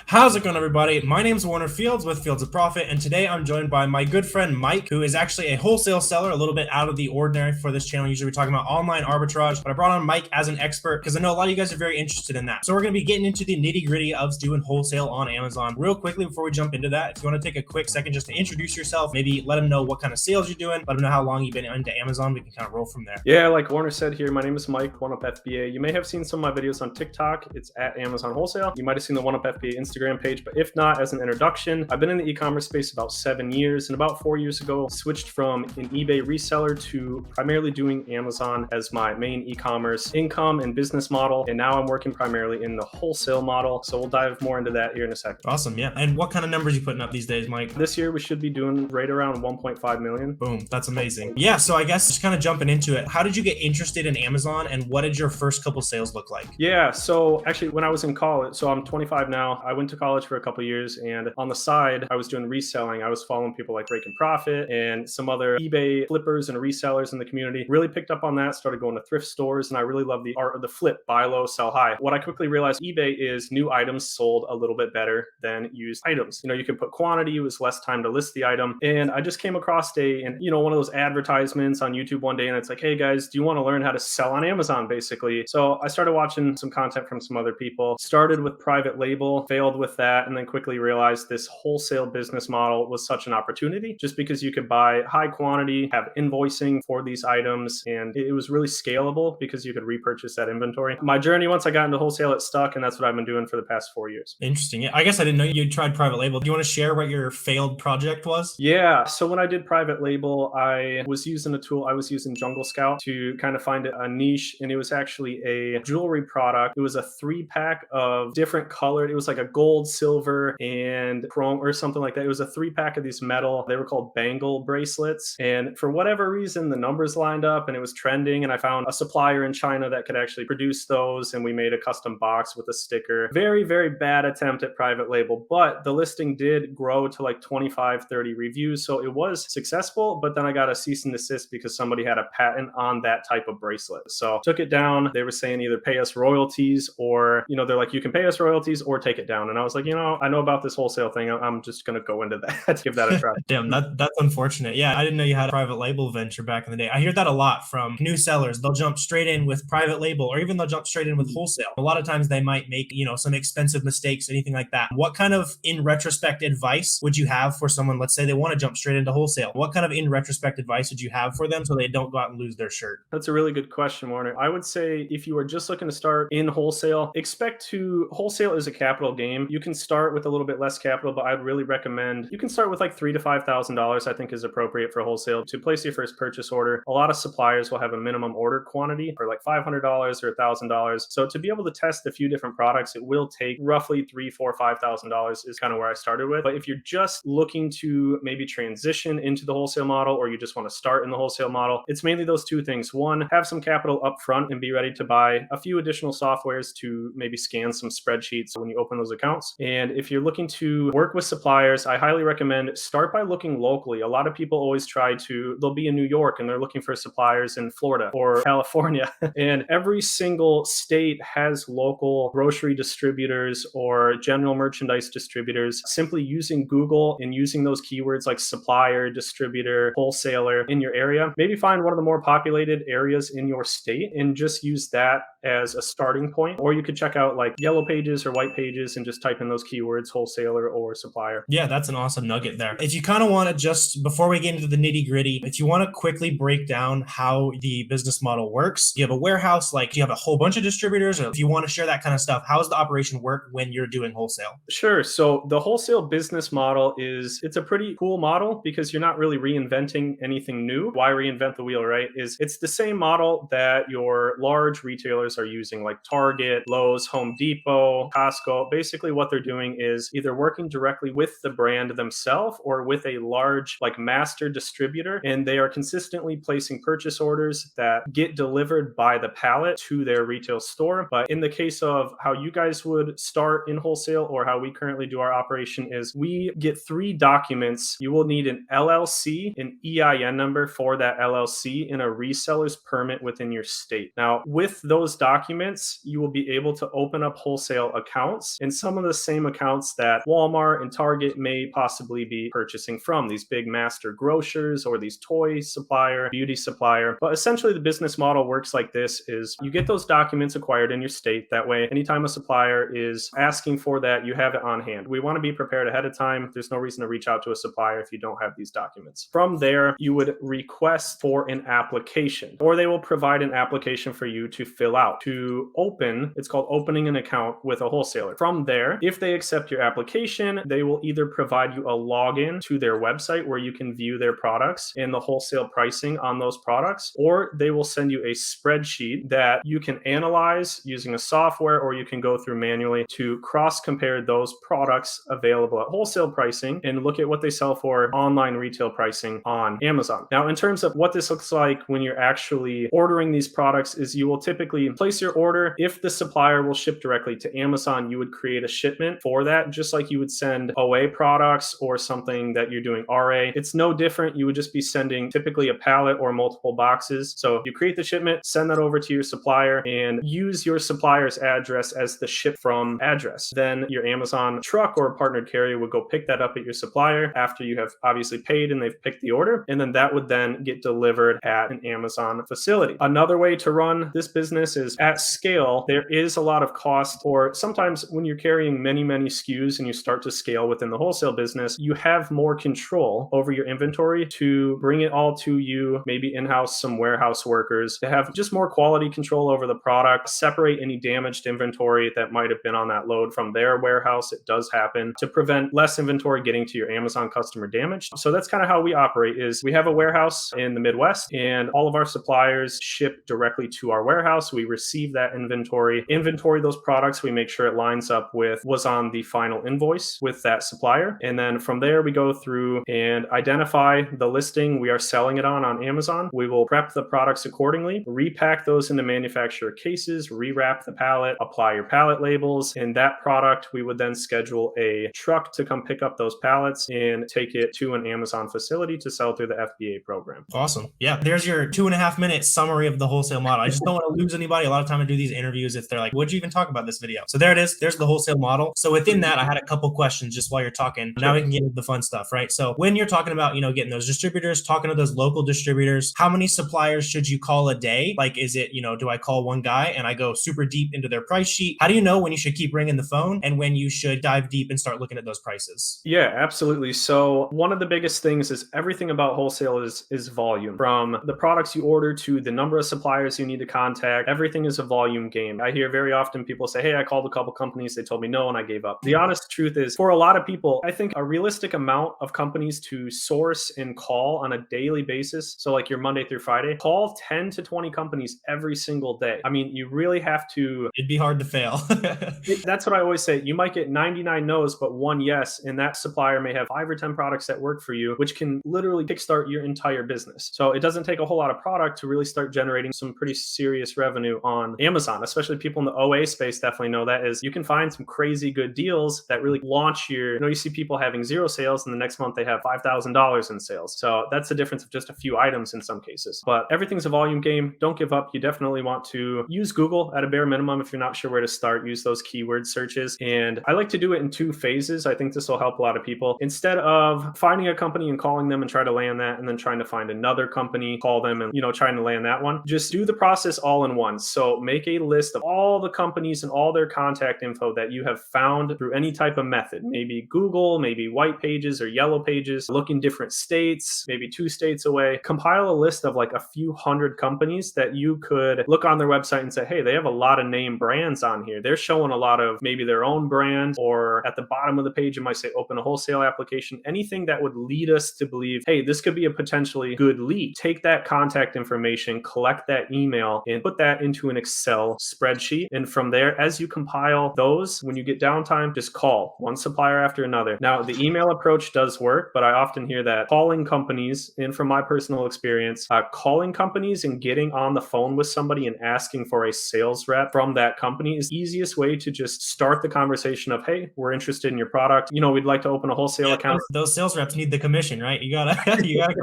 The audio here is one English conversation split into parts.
How's it going, everybody? My name's Warner Fields with Fields of Profit, and today I'm joined by my good friend Mike, who is actually a wholesale seller, a little bit out of the ordinary for this channel. Usually we're talking about online arbitrage, but I brought on Mike as an expert because I know a lot of you guys are very interested in that. So we're going to be getting into the nitty gritty of doing wholesale on Amazon. Real quickly, before we jump into that, if you want to take a quick second just to introduce yourself, maybe let them know what kind of sales you're doing, let them know how long you've been into Amazon. We can kind of roll from there. Yeah, like Warner said here, my name is Mike, OneUp FBA. You may have seen some of my videos on TikTok. It's at Amazon Wholesale. You might have seen the OneUp FBA Instagram page, but if not, as an introduction, I've been in the e-commerce space about 7 years, and about 4 years ago, switched from an eBay reseller to primarily doing Amazon as my main e-commerce income and business model. And now I'm working primarily in the wholesale model. So we'll dive more into that here in a second. Awesome, yeah. And what kind of numbers are you putting up these days, Mike? This year, we should be doing right around 1.5 million. Boom, that's amazing. Yeah, so I guess just kind of jumping into it, how did you get interested in Amazon and what did your first couple sales look like? Yeah, so actually when I was in college, so I'm 25 now, I went to college for a couple of years, and on the side, I was doing reselling. I was following people like Break and Profit and some other eBay flippers and resellers in the community. Really picked up on that, started going to thrift stores, and I really love the art of the flip, buy low, sell high. What I quickly realized, eBay is new items sold a little bit better than used items. You know, you can put quantity, it was less time to list the item. And I just came across one of those advertisements on YouTube one day, and it's like, hey guys, do you want to learn how to sell on Amazon, basically? So I started watching some content from some other people, started with private label, failed with that, and then quickly realized this wholesale business model was such an opportunity just because you could buy high quantity, have invoicing for these items, and it was really scalable because you could repurchase that inventory. My journey, once I got into wholesale, it stuck, and that's what I've been doing for the past 4 years. Interesting. Yeah, I guess I didn't know you tried private label. Do you want to share what your failed project was? Yeah, so when I did private label, I was using a tool. I was using Jungle Scout to kind of find a niche, and it was actually a jewelry product. It was a 3-pack of different colored. It was like a gold, silver, and chrome or something like that. It was a 3-pack of these metal. They were called bangle bracelets. And for whatever reason, the numbers lined up and it was trending. And I found a supplier in China that could actually produce those. And we made a custom box with a sticker. Very, very bad attempt at private label, but the listing did grow to like 25, 30 reviews. So it was successful, but then I got a cease and desist because somebody had a patent on that type of bracelet. So took it down. They were saying either pay us royalties or, they're like, you can pay us royalties or take it down. And I was like, I know about this wholesale thing. I'm just going to go into that, give that a try. Damn, that's unfortunate. Yeah, I didn't know you had a private label venture back in the day. I hear that a lot from new sellers. They'll jump straight in with private label, or even they'll jump straight in with wholesale. A lot of times they might make, some expensive mistakes, anything like that. What kind of, in retrospect, advice would you have for someone, let's say they want to jump straight into wholesale? What kind of, in retrospect, advice would you have for them so they don't go out and lose their shirt? That's a really good question, Warner. I would say if you are just looking to start in wholesale, wholesale is a capital game. You can start with a little bit less capital, but I'd really recommend you can start with like $3,000 to $5,000, I think is appropriate for wholesale to place your first purchase order. A lot of suppliers will have a minimum order quantity for like $500 or $1,000. So to be able to test a few different products, it will take roughly $3,000, $4,000, $5,000 is kind of where I started with. But if you're just looking to maybe transition into the wholesale model, or you just want to start in the wholesale model, it's mainly those two things. One, have some capital up front and be ready to buy a few additional softwares to maybe scan some spreadsheets when you open those accounts. And if you're looking to work with suppliers, I highly recommend start by looking locally. A lot of people always they'll be in New York and they're looking for suppliers in Florida or California. And every single state has local grocery distributors or general merchandise distributors. Simply using Google and using those keywords like supplier, distributor, wholesaler in your area, maybe find one of the more populated areas in your state and just use that as a starting point. Or you could check out like Yellow Pages or White Pages and just type in those keywords, wholesaler or supplier. Yeah, that's an awesome nugget there. If you kind of want to just, before we get into the nitty gritty, if you want to quickly break down how the business model works, do you have a warehouse? Like, do you have a whole bunch of distributors? Or if you want to share that kind of stuff, how does the operation work when you're doing wholesale? Sure. So the wholesale business model it's a pretty cool model because you're not really reinventing anything new. Why reinvent the wheel, right? It's the same model that your large retailers are using, like Target, Lowe's, Home Depot, Costco. Basically what they're doing is either working directly with the brand themselves or with a large like master distributor, and they are consistently placing purchase orders that get delivered by the pallet to their retail store. But in the case of how you guys would start in wholesale or how we currently do our operation is we get 3 documents. You will need an LLC, an EIN number for that LLC, and a reseller's permit within your state. Now, with those documents, you will be able to open up wholesale accounts in some of the same accounts that Walmart and Target may possibly be purchasing from, these big master grocers or these toy supplier, beauty supplier. But essentially the business model works like this: is you get those documents acquired in your state. That way, anytime a supplier is asking for that, you have it on hand. We want to be prepared ahead of time. There's no reason to reach out to a supplier if you don't have these documents. From there, you would request for an application, or they will provide an application for you to fill out to open. It's called opening an account with a wholesaler. From there, if they accept your application, they will either provide you a login to their website where you can view their products and the wholesale pricing on those products, or they will send you a spreadsheet that you can analyze using a software, or you can go through manually to cross compare those products available at wholesale pricing and look at what they sell for online retail pricing on Amazon. Now, in terms of what this looks like when you're actually ordering these products, is you will typically place your order. If the supplier will ship directly to Amazon, you would create a shipment for that, just like you would send OA products or something that you're doing RA. It's no different. You would just be sending typically a pallet or multiple boxes. So you create the shipment, send that over to your supplier, and use your supplier's address as the ship from address. Then your Amazon truck or partnered carrier would go pick that up at your supplier after you have obviously paid and they've picked the order. And then that would then get delivered at an Amazon facility. Another way to run this business is at scale. There is a lot of cost, or sometimes when you're carrying many SKUs and you start to scale within the wholesale business, you have more control over your inventory to bring it all to you, maybe in-house some warehouse workers to have just more quality control over the product, separate any damaged inventory that might have been on that load from their warehouse. It does happen, to prevent less inventory getting to your Amazon customer damaged. So that's kind of how we operate. Is we have a warehouse in the Midwest, and all of our suppliers ship directly to our warehouse. We receive that inventory those products. We make sure it lines up with what's on the final invoice with that supplier. And then from there, we go through and identify the listing we are selling it on Amazon. We will prep the products accordingly, repack those into manufacturer cases, rewrap the pallet, apply your pallet labels. And that product, we would then schedule a truck to come pick up those pallets and take it to an Amazon facility to sell through the FBA program. Awesome. Yeah. There's your 2.5 minute summary of the wholesale model. I just don't want to lose anybody. A lot of time I do these interviews, if they're like, what'd you even talk about this video? So there it is. There's the wholesale model. So within that, I had a couple questions just while you're talking. Now we can get into the fun stuff, right? So when you're talking about, getting those distributors, talking to those local distributors, how many suppliers should you call a day? Like, is it, do I call one guy and I go super deep into their price sheet? How do you know when you should keep ringing the phone and when you should dive deep and start looking at those prices? Yeah, absolutely. So one of the biggest things is everything about wholesale is volume. From the products you order to the number of suppliers you need to contact, everything is a volume game. I hear very often people say, hey, I called a couple companies, they told me no, and I gave up. The honest truth is, for a lot of people, I think a realistic amount of companies to source and call on a daily basis, so like your Monday through Friday, call 10 to 20 companies every single day. I mean, you really have to... It'd be hard to fail. That's what I always say. You might get 99 no's, but one yes, and that supplier may have 5 or 10 products that work for you, which can literally kickstart your entire business. So it doesn't take a whole lot of product to really start generating some pretty serious revenue on Amazon, especially people in the OA space definitely know that. Is you can find some crazy good deals that really launch your, you see people having 0 sales and the next month they have $5,000 in sales. So that's the difference of just a few items in some cases. But everything's a volume game. Don't give up. You definitely want to use Google at a bare minimum. If you're not sure where to start, use those keyword searches. And I like to do it in 2 phases. I think this will help a lot of people. Instead of finding a company and calling them and try to land that, and then trying to find another company, call them and, trying to land that one, just do the process all in one. So make a list of all the companies and all their contact info that you have found through any type of method, maybe Google, maybe white pages or yellow pages, look in different states, maybe 2 states away. Compile a list of like a few hundred companies that you could look on their website and say, hey, they have a lot of name brands on here. They're showing a lot of maybe their own brand, or at the bottom of the page, it might say open a wholesale application, anything that would lead us to believe, hey, this could be a potentially good lead. Take that contact information, collect that email, and put that into an Excel spreadsheet. And from there, as you compile those, when you get downtime, just call one supplier after another. Now, the email approach does work, but I often hear that calling companies, and from my personal experience, calling companies and getting on the phone with somebody and asking for a sales rep from that company is the easiest way to just start the conversation of, hey, we're interested in your product. We'd like to open a wholesale account. Those sales reps need the commission, right? You gotta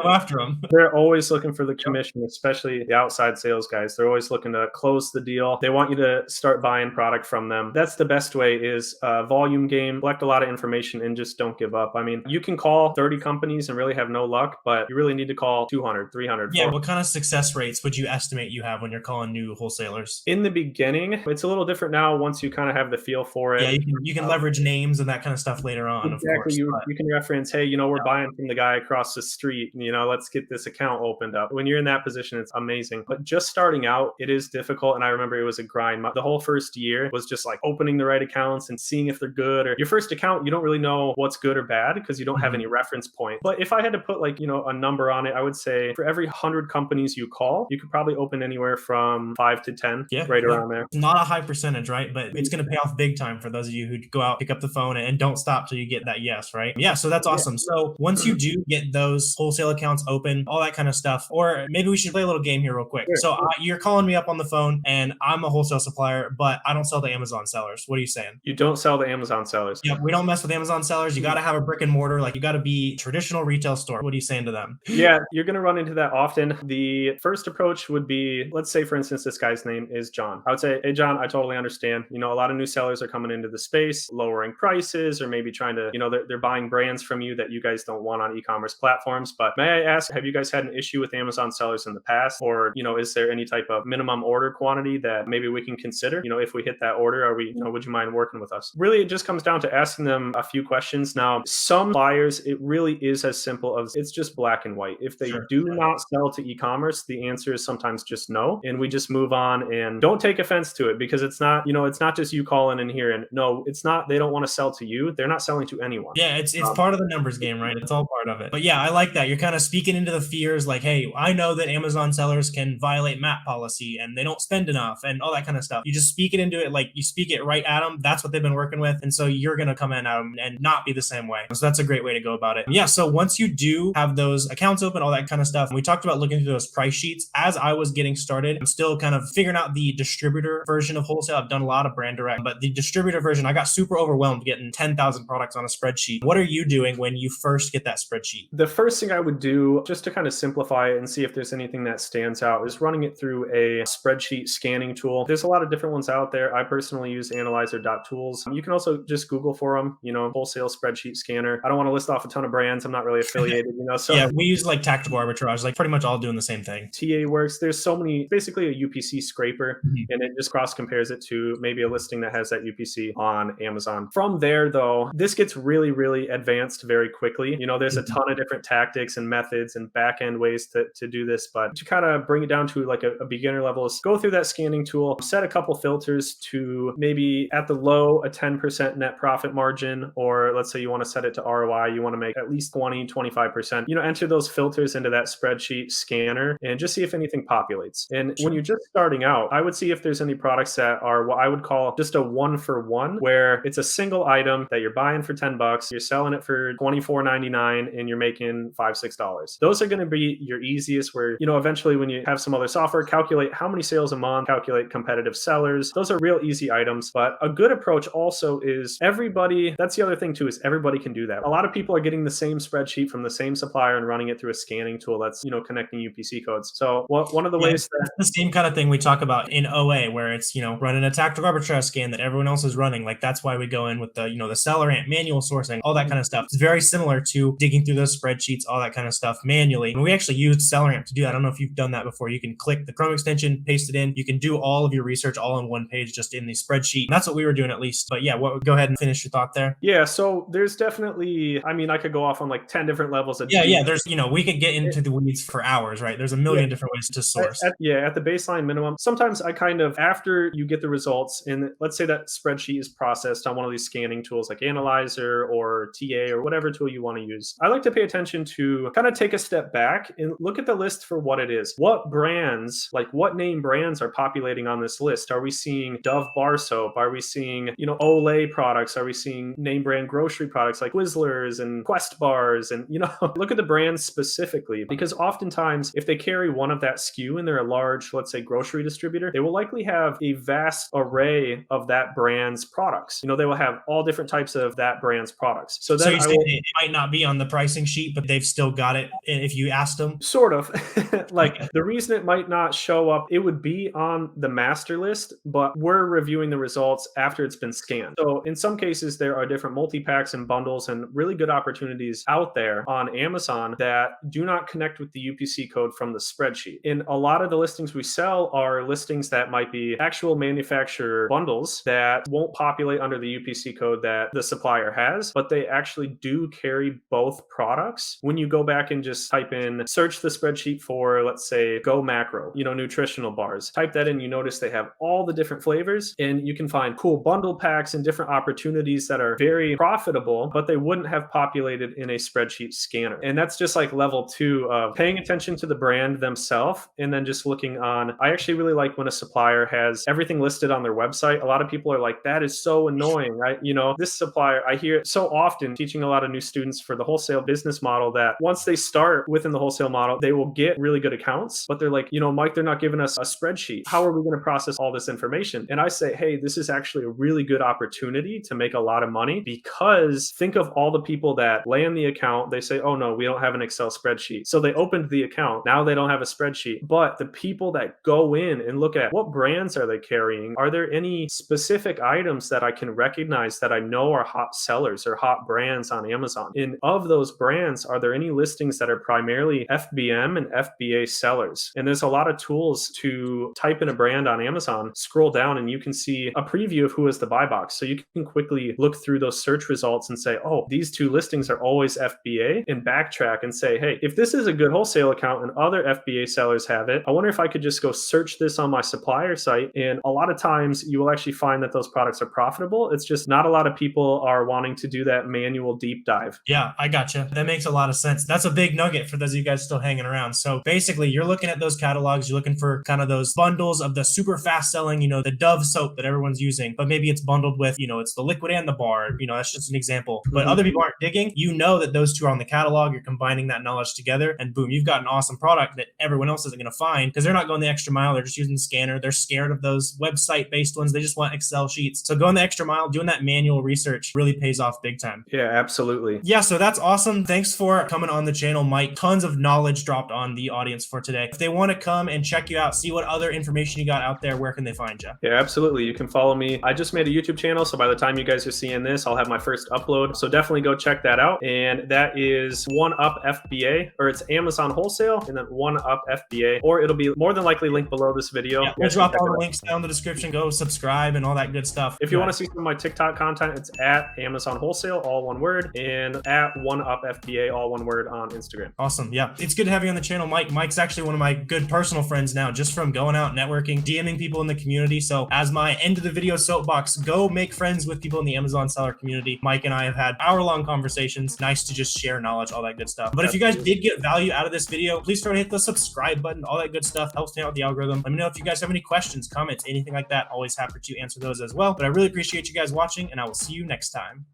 go after them. They're always looking for the commission, especially the outside sales guys. They're always looking to close the deal. They want you to start buying product from them. That's the best way, is a volume game, collect a lot of information and just don't give up. I mean, you can call 30 companies and really have no luck, but you really need to call 200, 300. Yeah, what kind of success rates would you estimate you have when you're calling new wholesalers? In the beginning, it's a little different now once you kind of have the feel for it. Yeah, you can leverage names and that kind of stuff later on, Exactly. of course. You can reference, hey, we're buying from the guy across the street. Let's get this account opened up. When you're in that position, it's amazing. But just starting out, it is difficult. And I remember it was a grind. The whole first year was just like opening the right accounts and seeing if they're good. Or your first account, you don't really know what's good or bad because you don't have any reference point. But if I had to put a number on it, I would say for every 100 companies you call, you could probably open anywhere from 5 to 10, around there. Not a high percentage, right? But it's going to pay off big time for those of you who go out, pick up the phone, and don't stop till you get that yes, right? Yeah, so that's awesome. So once you do get those wholesale accounts open, all that kind of stuff, or maybe we should play a little game here real quick. Sure. So you're calling me up on the phone, and I'm a wholesale supplier, but I don't sell to Amazon sellers. What are you saying? You don't sell to Amazon sellers. Yeah, we don't mess with Amazon sellers. You got to have a brick and mortar. Like, you got to be traditional retail store. What are you saying to them? Yeah, you're going to run into that often. The first approach would be, let's say, for instance, this guy's name is John. I would say, hey, John, I totally understand. A lot of new sellers are coming into the space, lowering prices, or maybe trying to, they're buying brands from you that you guys don't want on e-commerce platforms. But may I ask, have you guys had an issue with Amazon sellers in the past? Or, is there any type of minimum order quantity that maybe we can consider? If we hit that order, would you mind working with us? Really, it just comes down to asking them a few questions. Now, some buyers, it really is as simple as it's just black and white. If they do not sell to e-commerce, the answer is sometimes just no. And we just move on, and don't take offense to it, because it's not, it's not just you calling in here and no, it's not, they don't want to sell to you. They're not selling to anyone. Yeah, it's part of the numbers game, right? It's all part of it. But yeah, I like that. You're kind of speaking into the fears like, hey, I know that Amazon sellers can violate MAP policy and they don't spend enough and all that kind of stuff. You just speak it into it, like you speak it right at them. That's what they've been working with. And so you're going to come in at them and not be the same way. So that's a great way to go about it. Yeah, so once you do have those accounts open, all that kind of stuff, we talked about looking through those price sheets. As I was getting started, I'm still kind of figuring out the distributor version of wholesale. I've done a lot of brand direct, but the distributor version, I got super overwhelmed getting 10,000 products on a spreadsheet. What are you doing when you first get that spreadsheet? The first thing I would do, just to kind of simplify it and see if there's anything that stands out, is running it through a spreadsheet scanning tool. There's a lot of different ones out there. I personally use analyzer.tools. You can also just Google for them, wholesale spreadsheet scanner. I don't want to list off a ton of brands. I'm not really affiliated, so. Yeah, we use like tactical arbitrage, like pretty much all doing the same thing. TA Works. There's so many, basically a UPC scraper, and it just cross compares it to maybe a listing that has that UPC on Amazon. From there, though, this gets really, really advanced very quickly. There's a ton of different tactics and methods and back end ways to do this, but to kind of bring it down to like a beginner level is go through that scanning tool, set a couple filters to maybe at the low, a 10% net profit margin, or let's say you want to set it to ROI, you want to make at least 20, 25%, enter those filters into that spreadsheet scanner and just see if anything populates. And when you're just starting out, I would see if there's any products that are what I would call just a 1-for-1, where it's a single item that you're buying for $10, you're selling it for $24.99, and you're making $5, $6. Those are going to be your easiest, where, eventually when you have some other software, calculate how many sales a month, calculate competitive sellers. Those are real easy items. But a good approach also is everybody, that's the other thing too, is everybody can do that. A lot of people are getting the same spreadsheet from the same supplier and running it through a scanning tool that's, connecting UPC codes. So one of the ways that the same kind of thing we talk about in OA, where it's, running a tactical arbitrage scan that everyone else is running. Like, that's why we go in with the, the seller amp, manual sourcing, all that kind of stuff. It's very similar to digging through those spreadsheets, all that kind of stuff manually. And we actually used seller amp to do that. I don't know if you've done that before. You can click the Chrome extension, paste it in. You can do all of your research all on one page, just in the spreadsheet. And that's what we were doing, at least. But yeah, go ahead and finish your thought there. Yeah. So there's definitely, I could go off on like 10 different levels of there's, we could get into the weeds for hours, right? There's a million different ways to source. At the baseline minimum, sometimes I kind of, after you get the results, and let's say that spreadsheet is processed on one of these scanning tools like Analyzer or TA or whatever tool you want to use, I like to pay attention to kind of take a step back and look at the list for what it is. What brands, like what name brands are populating on this list? Are we seeing Dove bar soap? Are we seeing, Olay products? Are we seeing name brand grocery products like Twizzlers and Quest bars? And, look at the brands specifically, because oftentimes if they carry one of that SKU and they're a large, let's say, grocery distributor, they will likely have a vast array of that brand's products. They will have all different types of that brand's products. So you say it might not be on the pricing sheet, but they've still got it if you asked them? Sort of. Like, the reason it might not show up, it would be be on the master list, but we're reviewing the results after it's been scanned. So in some cases, there are different multi-packs and bundles and really good opportunities out there on Amazon that do not connect with the UPC code from the spreadsheet. In a lot of the listings we sell are listings that might be actual manufacturer bundles that won't populate under the UPC code that the supplier has, but they actually do carry both products. When you go back and just type in, search the spreadsheet for, let's say, Go Macro, nutritional bars, type that in, you notice they have all the different flavors, and you can find cool bundle packs and different opportunities that are very profitable, but they wouldn't have populated in a spreadsheet scanner. And that's just like level 2 of paying attention to the brand themselves, and then just looking on. I actually really like when a supplier has everything listed on their website. A lot of people are like, that is so annoying. This supplier, I hear it so often teaching a lot of new students for the wholesale business model that once they start within the wholesale model, they will get really good accounts, but they're like, Mike, they're not giving us a spreadsheet. How are we going to process all this information? And I say, hey, this is actually a really good opportunity to make a lot of money, because think of all the people that land the account. They say, oh no, we don't have an Excel spreadsheet. So they opened the account. Now they don't have a spreadsheet, but the people that go in and look at what brands are they carrying? Are there any specific items that I can recognize that I know are hot sellers or hot brands on Amazon? And of those brands, are there any listings that are primarily FBM and FBA sellers? And there's a lot of tools to type in a brand on Amazon, scroll down, and you can see a preview of who is the buy box. So you can quickly look through those search results and say, oh, these 2 listings are always FBA, and backtrack and say, hey, if this is a good wholesale account and other FBA sellers have it, I wonder if I could just go search this on my supplier site. And a lot of times you will actually find that those products are profitable. It's just not a lot of people are wanting to do that manual deep dive. Yeah, I gotcha. That makes a lot of sense. That's a big nugget for those of you guys still hanging around. So basically, you're looking at those catalogs, you're looking for kind of those bundles of the super fast selling, the Dove soap that everyone's using, but maybe it's bundled with, it's the liquid and the bar, that's just an example. But other people aren't digging, that those 2 are on the catalog, you're combining that knowledge together, and boom, you've got an awesome product that everyone else isn't going to find because they're not going the extra mile. They're just using the scanner. They're scared of those website based ones. They just want Excel sheets. So going the extra mile, doing that manual research really pays off big time. Yeah, absolutely. Yeah, so that's awesome. Thanks for coming on the channel, Mike. Tons of knowledge dropped on the audience for today. If they want to come and check you out, see what other information you got out there, where can they find you? Yeah, absolutely. You can follow me. I just made a YouTube channel, so by the time you guys are seeing this, I'll have my first upload. So definitely go check that out. And that is OneUp FBA, or it's Amazon Wholesale, and then OneUp FBA, or it'll be more than likely linked below this video. Yeah, we'll drop all the links down in the description. Go subscribe and all that good stuff. If you want to see some of my TikTok content, it's at Amazon Wholesale, all one word, and at OneUp FBA, all one word on Instagram. Awesome. Yeah, it's good to have you on the channel, Mike. Mike's actually one of my good personal friends now, just from going out networking, DMing people in the community. So as my end of the video soapbox, go make friends with people in the Amazon seller community. Mike and I have had hour-long conversations. Nice to just share knowledge, all that good stuff. But if you guys did get value out of this video, please try to hit the subscribe button, all that good stuff. Helps me out with the algorithm. Let me know if you guys have any questions, comments, anything like that. Always happy to answer those as well. But I really appreciate you guys watching, and I will see you next time.